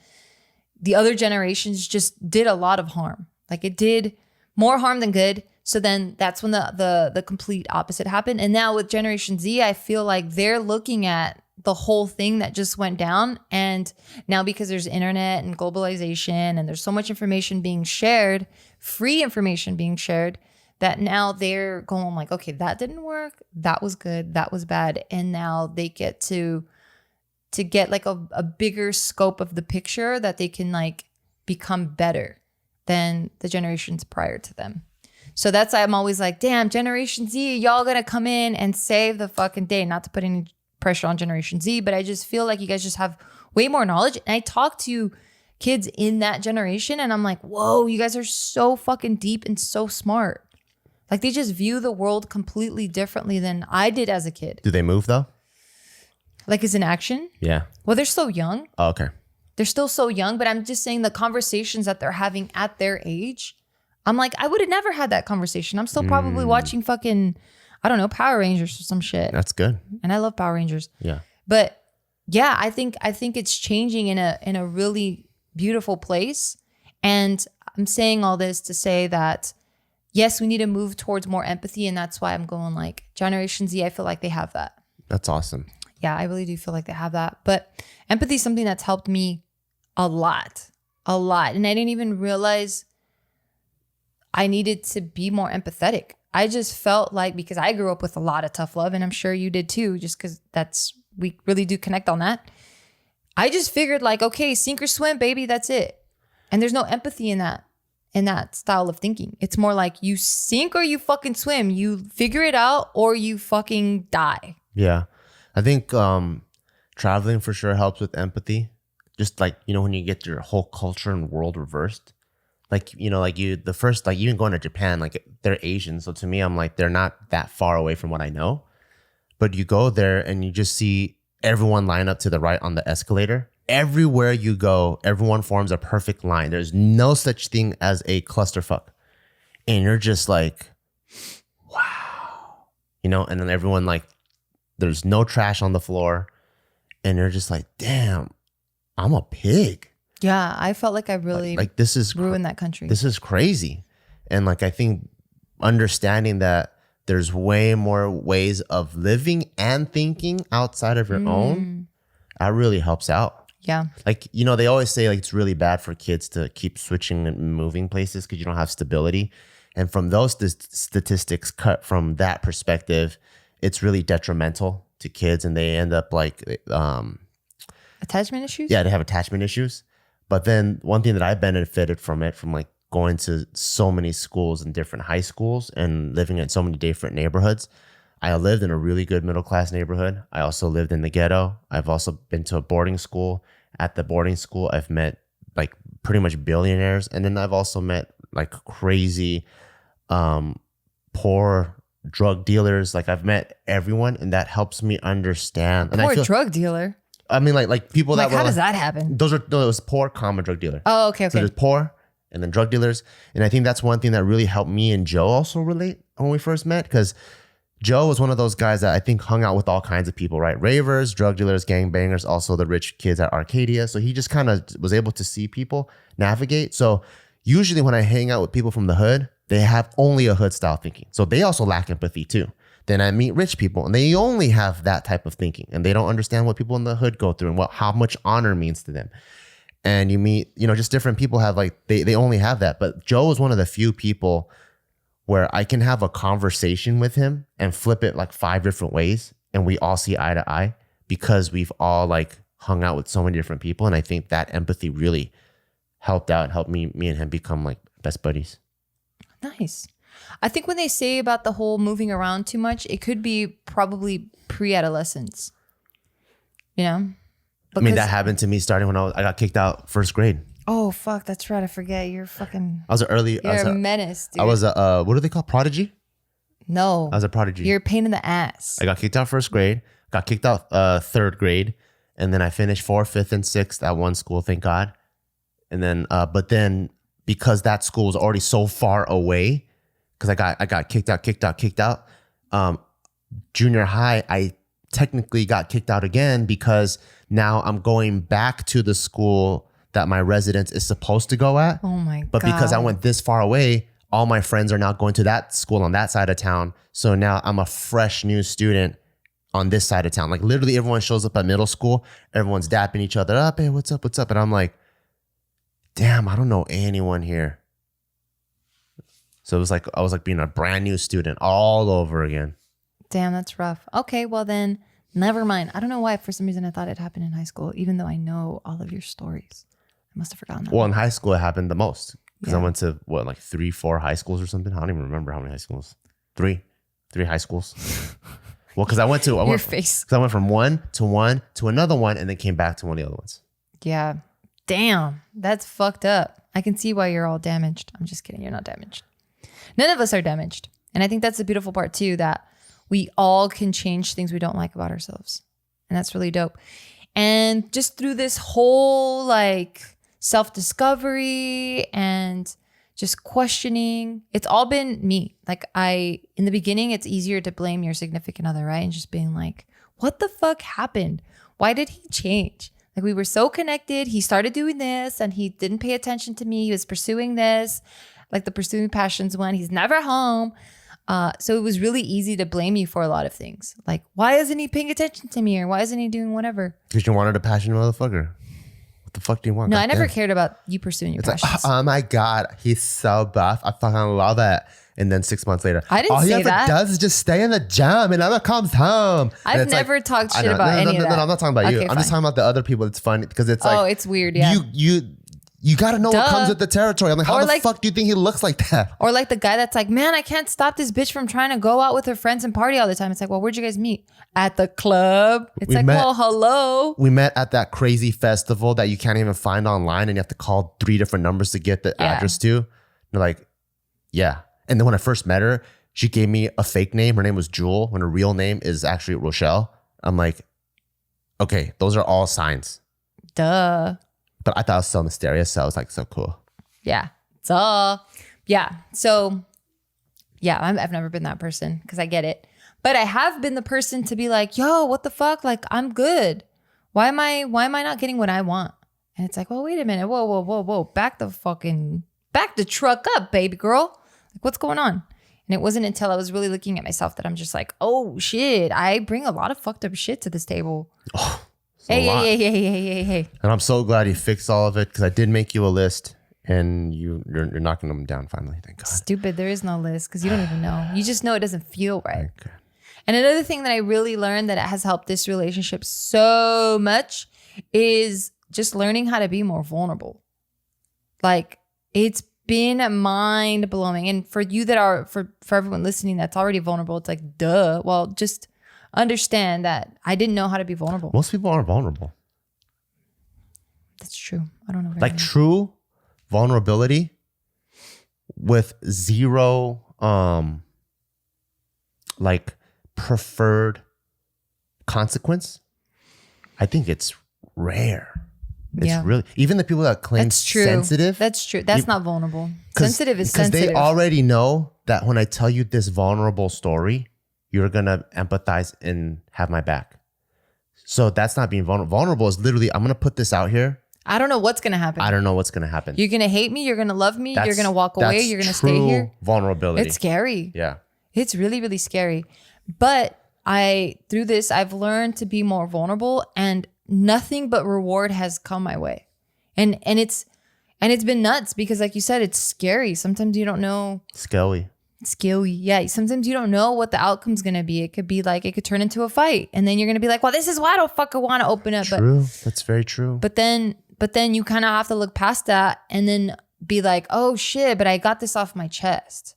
the other generations just did a lot of harm. Like it did more harm than good. So then that's when the complete opposite happened. And now with Generation Z, I feel like they're looking at the whole thing that just went down. And now because there's internet and globalization and there's so much information being shared, free information being shared, that now they're going like, okay, that didn't work. That was good. That was bad. And now they get to get like a bigger scope of the picture that they can like become better than the generations prior to them. So that's why I'm always like, damn, Generation Z, y'all gonna come in and save the fucking day. Not to put any pressure on Generation Z, but I just feel like you guys just have way more knowledge. And I talk to kids in that generation and I'm like, whoa, you guys are so fucking deep and so smart. Like they just view the world completely differently than I did as a kid. Do they move though? Like as an action? Yeah. Well, they're so young. Oh, okay. They're still so young, but I'm just saying the conversations that they're having at their age, I'm like, I would have never had that conversation. I'm still probably watching fucking, I don't know, Power Rangers or some shit. That's good. And I love Power Rangers. Yeah. But yeah, I think it's changing in a really beautiful place. And I'm saying all this to say that yes, we need to move towards more empathy. And that's why I'm going like Generation Z, I feel like they have that. That's awesome. Yeah, I really do feel like they have that. But empathy is something that's helped me a lot. And I didn't even realize I needed to be more empathetic. I just felt like, because I grew up with a lot of tough love, and I'm sure you did too, just because we really do connect on that. I just figured like, okay, sink or swim, baby, that's it. And there's no empathy in that style of thinking. It's more like you sink or you fucking swim. You figure it out or you fucking die. Yeah. I think traveling for sure helps with empathy. Just like, when you get your whole culture and world reversed. Like, the first, like even going to Japan, like they're Asian. So to me, I'm like, they're not that far away from what I know. But you go there and you just see everyone line up to the right on the escalator. Everywhere you go, everyone forms a perfect line. There's no such thing as a clusterfuck. And you're just like, wow. And then everyone like, there's no trash on the floor. And you're just like, damn, I'm a pig. Yeah, I felt like I really like this is ruined that country. This is crazy. And like, I think understanding that there's way more ways of living and thinking outside of your own, that really helps out. Yeah. Like, they always say like it's really bad for kids to keep switching and moving places because you don't have stability. And from those statistics cut from that perspective, it's really detrimental to kids and they end up like attachment issues? Yeah, they have attachment issues. But then one thing that I benefited from like going to so many schools and different high schools and living in so many different neighborhoods. I lived in a really good middle class neighborhood. I also lived in the ghetto. I've also been to a boarding school. At the boarding school, I've met like pretty much billionaires. And then I've also met like crazy poor drug dealers. Like I've met everyone and that helps me understand. And poor drug dealer? I mean, like people that were how does that happen? It was poor, comma, drug dealer. Oh, okay. So there's poor and then drug dealers. And I think that's one thing that really helped me and Joe also relate when we first met. Because Joe was one of those guys that I think hung out with all kinds of people, right? Ravers, drug dealers, gangbangers, also the rich kids at Arcadia. So he just kind of was able to see people navigate. So usually when I hang out with people from the hood, they have only a hood style thinking. So they also lack empathy too. Then I meet rich people and they only have that type of thinking and they don't understand what people in the hood go through and how much honor means to them. And you meet, just different people have like, they only have that. But Joe is one of the few people where I can have a conversation with him and flip it like 5 different ways and we all see eye to eye because we've all like hung out with so many different people. And I think that empathy really helped me and him become like best buddies. Nice. I think when they say about the whole moving around too much, it could be probably pre-adolescence. Because, I mean, that happened to me starting when I got kicked out first grade. Oh, fuck. That's right. I forget. You're fucking... You're a menace, dude. I was a, what do they call prodigy? No. I was a prodigy. You're a pain in the ass. I got kicked out first grade, got kicked out third grade. And then I finished 4th, 5th, and 6th at one school, thank God. And then, but then because that school was already so far away, because I got kicked out. Junior high, I technically got kicked out again because now I'm going back to the school that my residence is supposed to go at. Oh my God. But because I went this far away, all my friends are now going to that school on that side of town. So now I'm a fresh new student on this side of town. Like literally everyone shows up at middle school. Everyone's dapping each other up. Hey, what's up? What's up? And I'm like, damn, I don't know anyone here. So it was like, I was like being a brand new student all over again. Damn, that's rough. Okay, well then, never mind. I don't know why for some reason I thought it happened in high school, even though I know all of your stories. I must have forgotten that. Well, in high school, it happened the most because Yeah. I went to what, like 3, 4 high schools or something. I don't even remember how many high schools. 3 high schools. Well, because I went Your face. Because I went from one to another one, and then came back to one of the other ones. Yeah. Damn, that's fucked up. I can see why you're all damaged. I'm just kidding. You're not damaged. None of us are damaged. And I think that's the beautiful part too, that we all can change things we don't like about ourselves. And that's really dope. And just through this whole like self-discovery and just questioning, it's all been me. Like in the beginning, it's easier to blame your significant other, right? And just being like, what the fuck happened? Why did he change? Like we were so connected. He started doing this and he didn't pay attention to me. He was pursuing this, like the pursuing passions one. He's never home. So it was really easy to blame you for a lot of things. Like, why isn't he paying attention to me? Or why isn't he doing whatever? Because you wanted a passionate motherfucker. What the fuck do you want? No, God I never damn. cared about you pursuing your It's passions. like, oh my God, he's so buff. I fucking love it. And then 6 months later, I didn't all he say ever that. does is just stay in the gym and never comes home. And I've it's like, never talked I shit know. about any of that. No, I'm not talking about you. Okay, I'm just fine. talking about the other people. It's funny because it's like, Oh, it's weird, yeah. You got to know what Duh. comes with the territory. I'm like, how Or the like- fuck do you think he looks like that? Or like the guy that's like, man, I can't stop this bitch from trying to go out with her friends and party all the time. It's like, well, where'd you guys meet? At the club. It's We like, met- well, hello. We met at that crazy festival that you can't even find online and you have to call 3 different numbers to get the Yeah. address to. They're like, yeah. And then when I first met her, she gave me a fake name. Her name was Jewel when her real name is actually Rochelle. I'm like, okay, those are all signs. Duh. But I thought it was so mysterious. So I was like, so cool. Yeah. Duh. Yeah. So, yeah, I've never been that person because I get it. But I have been the person to be like, yo, what the fuck? Like, I'm good. Why am I not getting what I want? And it's like, well, wait a minute. Whoa. Back the truck up, baby girl. Like, what's going on? And it wasn't until I was really looking at myself that I'm just like, oh shit, I bring a lot of fucked up shit to this table. Oh, it's a lot. Hey. And I'm so glad you fixed all of it because I did make you a list and you're knocking them down finally. Thank God. Stupid. There is no list because you don't even know. You just know it doesn't feel right. Okay. And another thing that I really learned that has helped this relationship so much is just learning how to be more vulnerable. Like, it's been mind blowing. And for you that are, for everyone listening that's already vulnerable, it's like, duh. Well, just understand that I didn't know how to be vulnerable. Most people aren't vulnerable. That's true. I don't know. very Like many. true vulnerability with zero like preferred consequence. I think it's rare. It's Yeah. really, even the people that claim That's true. sensitive. That's true. That's not vulnerable. 'cause- Sensitive is because sensitive. they already know that when I tell you this vulnerable story, you're gonna empathize and have my back. So that's not being vulnerable. Vulnerable is literally, I'm gonna put this out here. I don't know what's going to happen. I don't know what's gonna happen. You're going to hate me. You're going to love me. You're That's- going to walk away. that's You're going to stay true here. Vulnerability. It's scary. Yeah. It's really, really scary. But through this, I've learned to be more vulnerable and nothing but reward has come my way. And it's been nuts because like you said, it's scary. Sometimes you don't know. Scary. Scary. Yeah. Sometimes you don't know what the outcome's going to be. It could be like, it could turn into a fight. And then you're going to be like, well, this is why I don't fucking want to open up. True. That's very true. But then you kind of have to look past that and then be like, oh shit, but I got this off my chest.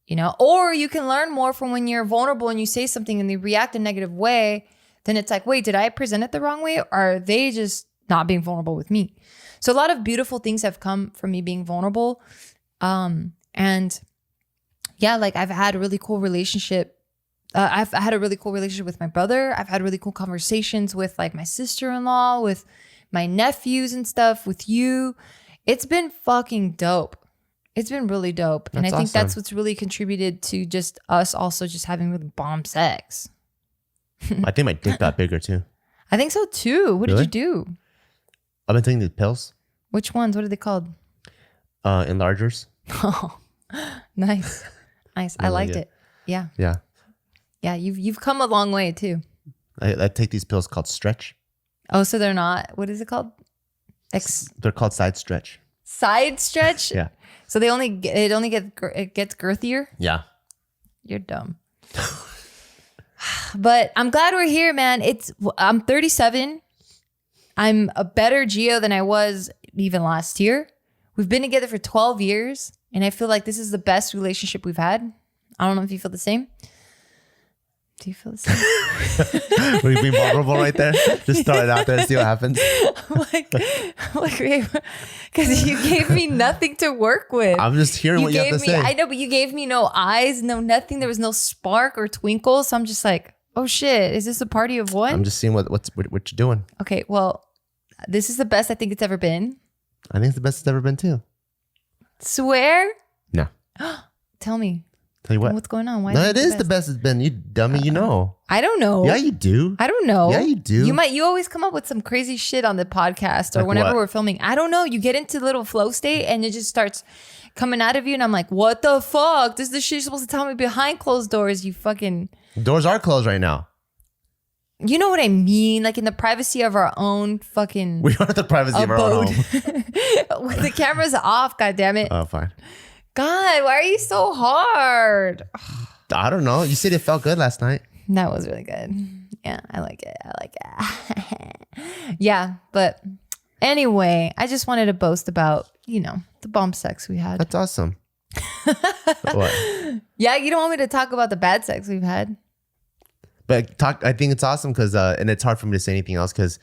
You know, or you can learn more from when you're vulnerable and you say something and they react in a negative way. Then it's like, wait, did I present it the wrong way? Or are they just not being vulnerable with me? So a lot of beautiful things have come from me being vulnerable. And yeah, like I've had a really cool relationship I had a really cool relationship with my brother. I've had really cool conversations with like my sister-in-law, with my nephews and stuff, with you. It's been fucking dope. It's been really dope. And I think that's what's really contributed to just us also just having really bomb sex. I think my dick got bigger too. I think so too. What did you do? I've been taking these pills. Which ones? What are they called? Enlargers. Oh, nice. Nice. I liked it. Yeah. Yeah. Yeah. You've come a long way too. I take these pills called Stretch. Oh, so they're not, what is it called? They're called Side Stretch. Side stretch? Yeah. So it gets girthier? Yeah. You're dumb. But I'm glad we're here, man. I'm 37. I'm a better Geo than I was even last year. We've been together for 12 years, and I feel like this is the best relationship we've had. I don't know if you feel the same. Do you feel the same? Were you being vulnerable right there? Just throw it out there and see what happens. Because you gave me nothing to work with. I'm just hearing what you have to say. I know, but you gave me no eyes, no nothing. There was no spark or twinkle. So I'm just like, oh shit, is this a party of one? I'm just seeing what you're doing. Okay, well, this is the best I think it's ever been. I think it's the best it's ever been too. Swear? No. Tell me. Tell you what. What's going on? Why no, it is the best it's been. You dummy, you know. I don't know. Yeah, you do. I don't know. Yeah, you do. You always come up with some crazy shit on the podcast or like whenever what? we're filming. I don't know. You get into little flow state and it just starts coming out of you. And I'm like, what the fuck? This is the shit you're supposed to tell me behind closed doors, you fucking... Doors are closed right now. You know what I mean? Like in the privacy of our own fucking... We are at the privacy of our own home. With the cameras off, goddammit. Oh, fine. God, why are you so hard? I don't know. You said it felt good last night. That was really good. Yeah, I like it. Yeah, but anyway, I just wanted to boast about, the bomb sex we had. That's awesome. What? Yeah, you don't want me to talk about the bad sex we've had. But I think it's awesome because, and it's hard for me to say anything else because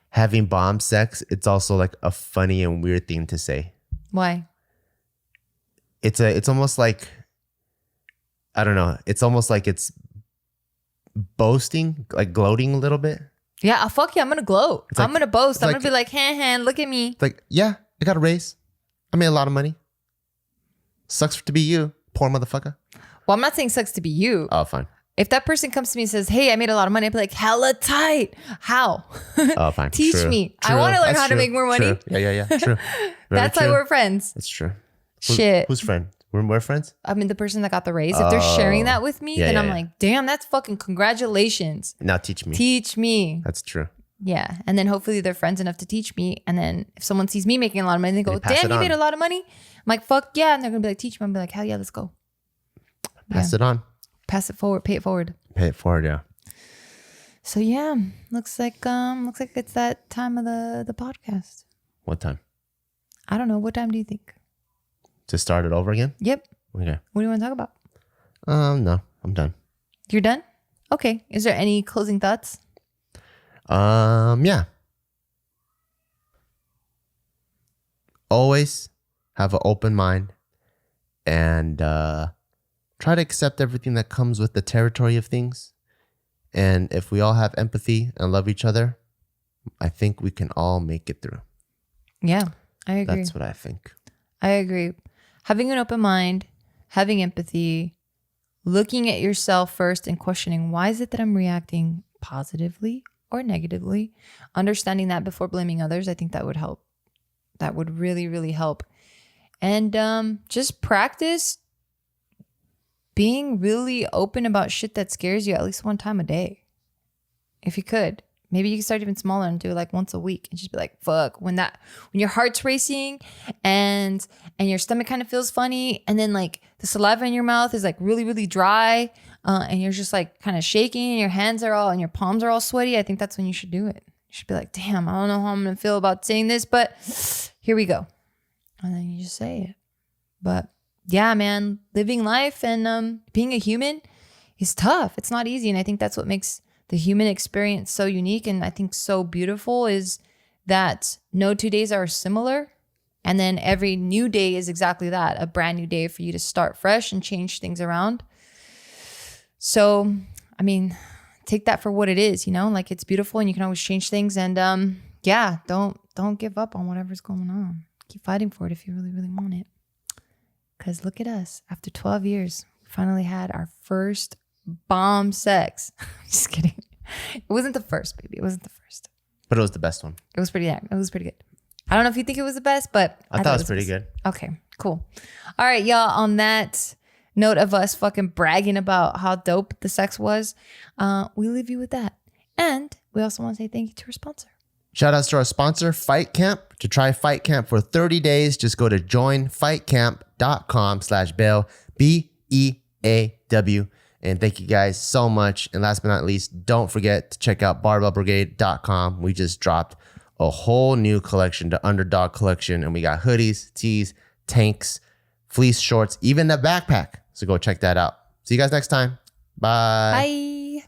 having bomb sex, it's also like a funny and weird thing to say. Why? It's almost like, I don't know. It's almost like it's boasting, like gloating a little bit. Yeah, fuck yeah, I'm going to gloat. I'm going to boast. I'm going to be like, look at me. It's like, yeah, I got a raise. I made a lot of money. Sucks to be you, poor motherfucker. Well, I'm not saying sucks to be you. Oh, fine. If that person comes to me and says, hey, I made a lot of money, I'd be like, hella tight. How? Oh, fine. Teach me. True. I want to learn how to make more money. True. Yeah. True. That's why we're friends. That's true. Shit. Who's friend? We're friends? I mean, the person that got the raise. If they're sharing that with me, then I'm like, damn, that's fucking congratulations. Now teach me. Teach me. That's true. Yeah. And then hopefully they're friends enough to teach me. And then if someone sees me making a lot of money, they go, damn, you made a lot of money. I'm like, fuck yeah. And they're going to be like, teach me. I'm going to be like, hell yeah, let's go. Pass it on. Pass it forward. Pay it forward. Pay it forward, yeah. So yeah, looks like it's that time of the podcast. What time? I don't know. What time do you think? To start it over again? Yep. Okay. What do you want to talk about? No, I'm done. You're done? Okay. Is there any closing thoughts? Yeah. Always have an open mind and try to accept everything that comes with the territory of things. And if we all have empathy and love each other, I think we can all make it through. Yeah, I agree. That's what I think. I agree. Having an open mind, having empathy, looking at yourself first and questioning, why is it that I'm reacting positively or negatively? Understanding that before blaming others, I think that would help. That would really, really help. And just practice being really open about shit that scares you at least one time a day. If you could. Maybe you can start even smaller and do it like once a week and just be like, fuck, when your heart's racing and your stomach kind of feels funny and then like the saliva in your mouth is like really, really dry and you're just like kind of shaking and your hands are all and your palms are all sweaty. I think that's when you should do it. You should be like, damn, I don't know how I'm going to feel about saying this, but here we go. And then you just say it. But yeah, man, living life and being a human is tough. It's not easy. And I think that's what makes the human experience so unique and I think so beautiful is that no 2 days are similar. And then every new day is exactly that, a brand new day for you to start fresh and change things around. So I mean, take that for what it is, you know, like it's beautiful and you can always change things. And yeah, don't give up on whatever's going on. Keep fighting for it if you really, really want it. Because look at us. After 12 years, we finally had our first bomb sex. Just kidding. It wasn't the first, baby. It wasn't the first. But it was the best one. It was pretty good. I don't know if you think it was the best, but I thought it was pretty good. Okay, cool. All right, y'all. On that note of us fucking bragging about how dope the sex was, we leave you with that. And we also want to say thank you to our sponsor. Shout outs to our sponsor, Fight Camp. To try Fight Camp for 30 days, just go to joinfightcamp.com/Bail, BEAW. And thank you guys so much. And last but not least, don't forget to check out barbellbrigade.com. We just dropped a whole new collection, the Underdog collection. And we got hoodies, tees, tanks, fleece shorts, even a backpack. So go check that out. See you guys next time. Bye. Bye.